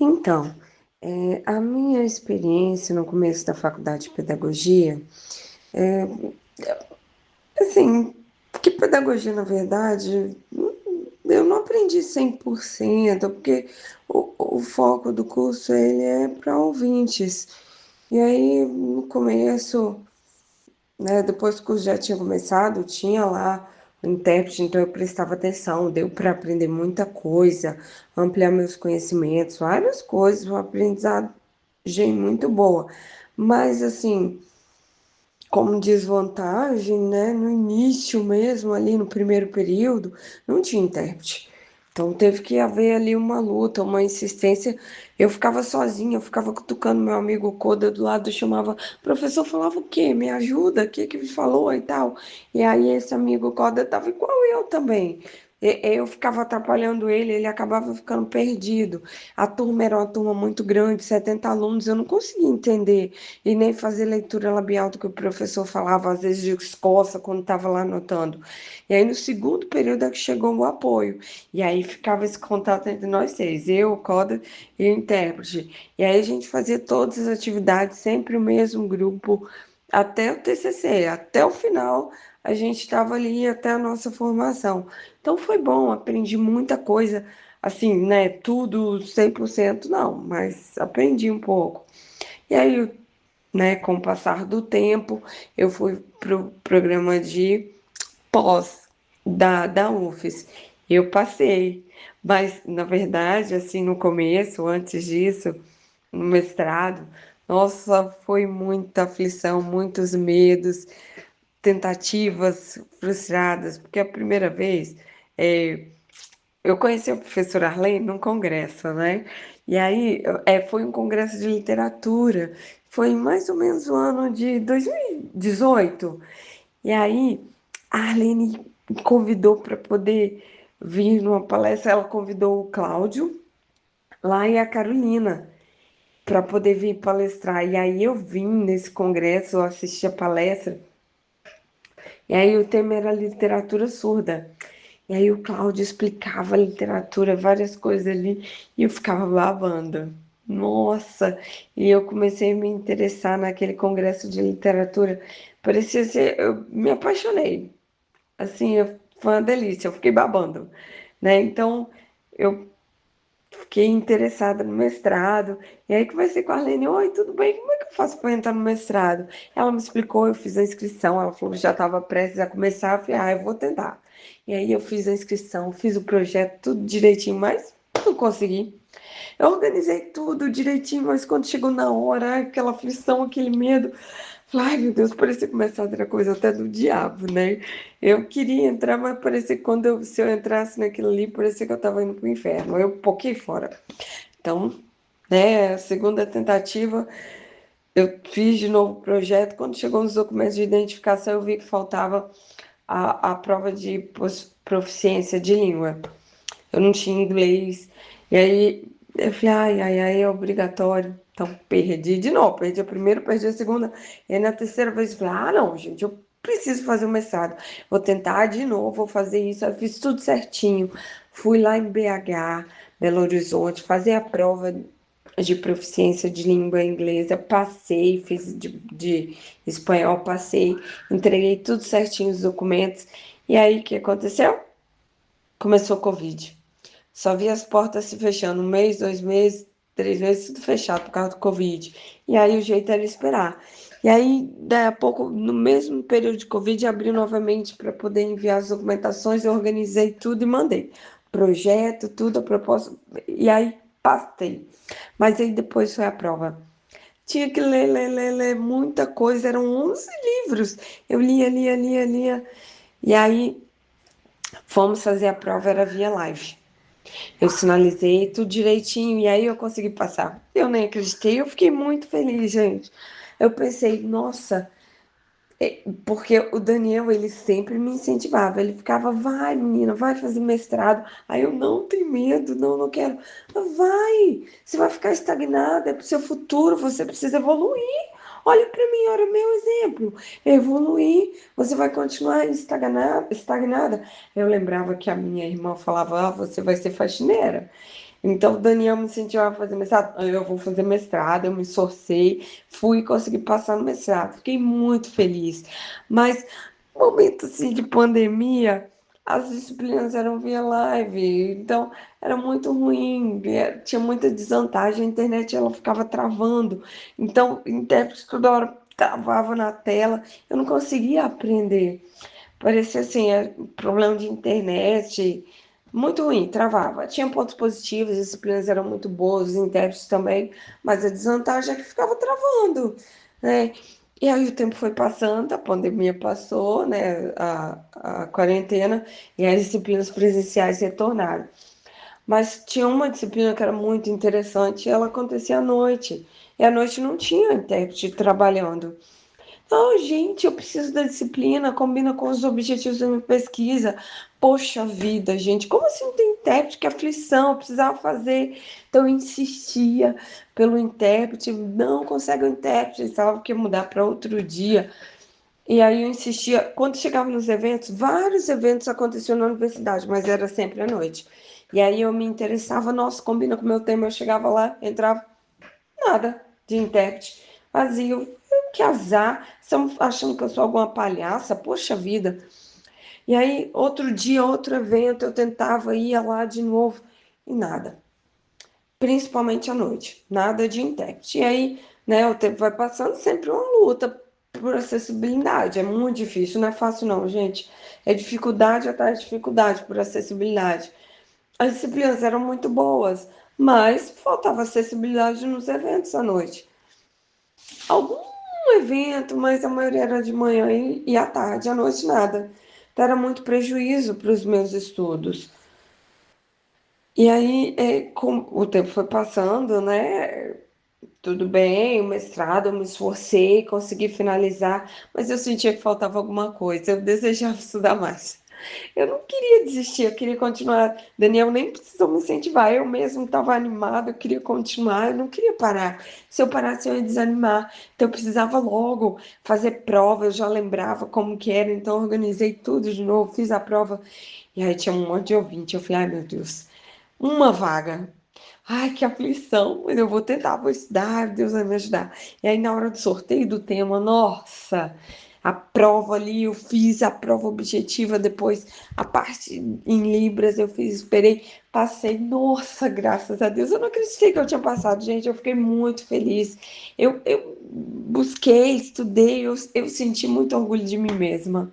Então, a minha experiência no começo da faculdade de pedagogia, assim, que pedagogia, na verdade, eu não aprendi 100%, porque o foco do curso ele é para ouvintes. E aí, no começo, né, depois que o curso já tinha começado, tinha lá o intérprete, então eu prestava atenção, deu para aprender muita coisa, ampliar meus conhecimentos, várias coisas, uma aprendizagem muito boa. Mas, assim, como desvantagem, né, no início mesmo, ali no primeiro período, não tinha intérprete. Então teve que haver ali uma luta, uma insistência. Eu ficava sozinha, eu ficava cutucando meu amigo Coda do lado, eu chamava, professor falava o quê? Me ajuda, o que que ele falou e tal. E aí esse amigo Coda estava igual eu também. Eu ficava atrapalhando ele, ele acabava ficando perdido. A turma era uma turma muito grande, 70 alunos, eu não conseguia entender e nem fazer leitura labial do que o professor falava, às vezes de escoça, quando estava lá anotando. E aí, no segundo período, é que chegou o apoio. E aí ficava esse contato entre nós seis, eu, o Coda e o intérprete. E aí a gente fazia todas as atividades, sempre o mesmo grupo, até o TCC, até o final. A gente estava ali até a nossa formação. Então foi bom, aprendi muita coisa, assim, né? Tudo 100% não, mas aprendi um pouco. E aí né? Com o passar do tempo, eu fui para o programa de pós da UFES. Eu passei, mas na verdade, assim, no começo, antes disso, no mestrado, nossa, foi muita aflição, muitos medos, tentativas frustradas, porque a primeira vez é, eu conheci a professora Arlene num congresso, né? E aí foi um congresso de literatura, foi mais ou menos o ano de 2018. E aí a Arlene me convidou para poder vir numa palestra, ela convidou o Cláudio lá e a Carolina para poder vir palestrar. E aí eu vim nesse congresso, eu assisti a palestra, e aí o tema era literatura surda. E aí o Cláudio explicava a literatura, várias coisas ali, e eu ficava babando. Nossa! E eu comecei a me interessar naquele congresso de literatura. Parecia ser, eu me apaixonei. Assim, foi uma delícia, eu fiquei babando, né? Então, eu fiquei interessada no mestrado. E aí conversei com a Arlene, oi, tudo bem? Como é que eu faço para entrar no mestrado? Ela me explicou, eu fiz a inscrição, ela falou que já estava prestes a começar, eu falei, eu vou tentar. E aí eu fiz a inscrição, fiz o projeto, tudo direitinho, mas não consegui. Eu organizei tudo direitinho, mas quando chegou na hora, aquela aflição, aquele medo, falei, ai meu Deus, parecia que começar era coisa até do diabo, né? Eu queria entrar, mas parecia que se eu entrasse naquilo ali, parecia que eu estava indo para o inferno. Eu poquei fora. Então, né, a segunda tentativa, eu fiz de novo o projeto. Quando chegou nos documentos de identificação, eu vi que faltava a prova de proficiência de língua. Eu não tinha inglês. E aí eu falei, é obrigatório. Então perdi de novo, perdi a primeira, perdi a segunda. E aí na terceira vez eu falei, não, gente, eu preciso fazer o mestrado. Vou tentar de novo, vou fazer isso. Eu fiz tudo certinho. Fui lá em BH, Belo Horizonte, fazer a prova de proficiência de língua inglesa, passei, fiz de espanhol, passei, entreguei tudo certinho os documentos. E aí o que aconteceu? Começou o Covid. Só vi as portas se fechando, um mês, 2 meses, 3 meses, tudo fechado por causa do Covid. E aí o jeito era esperar. E aí, daí a pouco, no mesmo período de Covid, abriu novamente para poder enviar as documentações, eu organizei tudo e mandei. Projeto, tudo, a proposta. E aí passei. Mas aí depois foi a prova. Tinha que ler, ler, ler, ler muita coisa, eram 11 livros. Eu lia, lia, lia, lia. E aí fomos fazer a prova, era via live. Eu sinalizei tudo direitinho e aí eu consegui passar. Eu nem acreditei, eu fiquei muito feliz, gente. Eu pensei, nossa, porque o Daniel, ele sempre me incentivava. Ele ficava, vai, menina, vai fazer mestrado. Aí eu não tenho medo, não, não quero. Vai, você vai ficar estagnada, é pro seu futuro, você precisa evoluir. Olha para mim, olha meu exemplo. Evoluir, você vai continuar estagnada, estagnada. Eu lembrava que a minha irmã falava, você vai ser faxineira. Então, o Daniel me incentivava a fazer mestrado. Eu vou fazer mestrado, eu me esforcei, fui e consegui passar no mestrado. Fiquei muito feliz. Mas, momento assim de pandemia, as disciplinas eram via live, então era muito ruim, tinha muita desvantagem, a internet ela ficava travando. Então, o intérprete toda hora travava na tela, eu não conseguia aprender. Parecia assim, problema de internet, muito ruim, travava. Tinha pontos positivos, as disciplinas eram muito boas, os intérpretes também, mas a desvantagem é que ficava travando, né? E aí o tempo foi passando, a pandemia passou, né? A quarentena, e as disciplinas presenciais retornaram. Mas tinha uma disciplina que era muito interessante, e ela acontecia à noite. E à noite não tinha intérprete trabalhando. Oh, gente, eu preciso da disciplina, combina com os objetivos da minha pesquisa. Poxa vida, gente, como assim não tem intérprete? Que aflição, eu precisava fazer. Então eu insistia pelo intérprete, não consegue o intérprete, eles falavam que ia mudar para outro dia. E aí eu insistia, quando chegava nos eventos, vários eventos aconteciam na universidade, mas era sempre à noite. E aí eu me interessava, nossa, combina com o meu tema, eu chegava lá, entrava, nada de intérprete. Vazio. Que azar. Estão achando que eu sou alguma palhaça? Poxa vida. E aí, outro dia, outro evento, eu tentava ir lá de novo e nada. Principalmente à noite. Nada de intérprete. E aí, né, o tempo vai passando, sempre uma luta por acessibilidade. É muito difícil, não é fácil não, gente. É dificuldade atrás de dificuldade por acessibilidade. As disciplinas eram muito boas, mas faltava acessibilidade nos eventos à noite. Algum evento, mas a maioria era de manhã e à tarde, à noite nada. Então era muito prejuízo para os meus estudos. E aí, com o tempo foi passando, né? Tudo bem, o mestrado, eu me esforcei, consegui finalizar, mas eu sentia que faltava alguma coisa, eu desejava estudar mais. Eu não queria desistir, eu queria continuar. Daniel nem precisou me incentivar, eu mesmo estava animado, eu queria continuar, eu não queria parar. Se eu parasse, eu ia desanimar. Então eu precisava logo fazer prova, eu já lembrava como que era, então eu organizei tudo de novo, fiz a prova. E aí tinha um monte de ouvinte, eu falei, ai meu Deus, uma vaga. Ai, que aflição, mas eu vou tentar, vou estudar, Deus vai me ajudar. E aí, na hora do sorteio do tema, nossa, a prova ali, eu fiz a prova objetiva, depois a parte em Libras eu fiz, esperei, passei, nossa, graças a Deus, eu não acreditei que eu tinha passado, gente, eu fiquei muito feliz. Eu busquei, estudei, eu senti muito orgulho de mim mesma.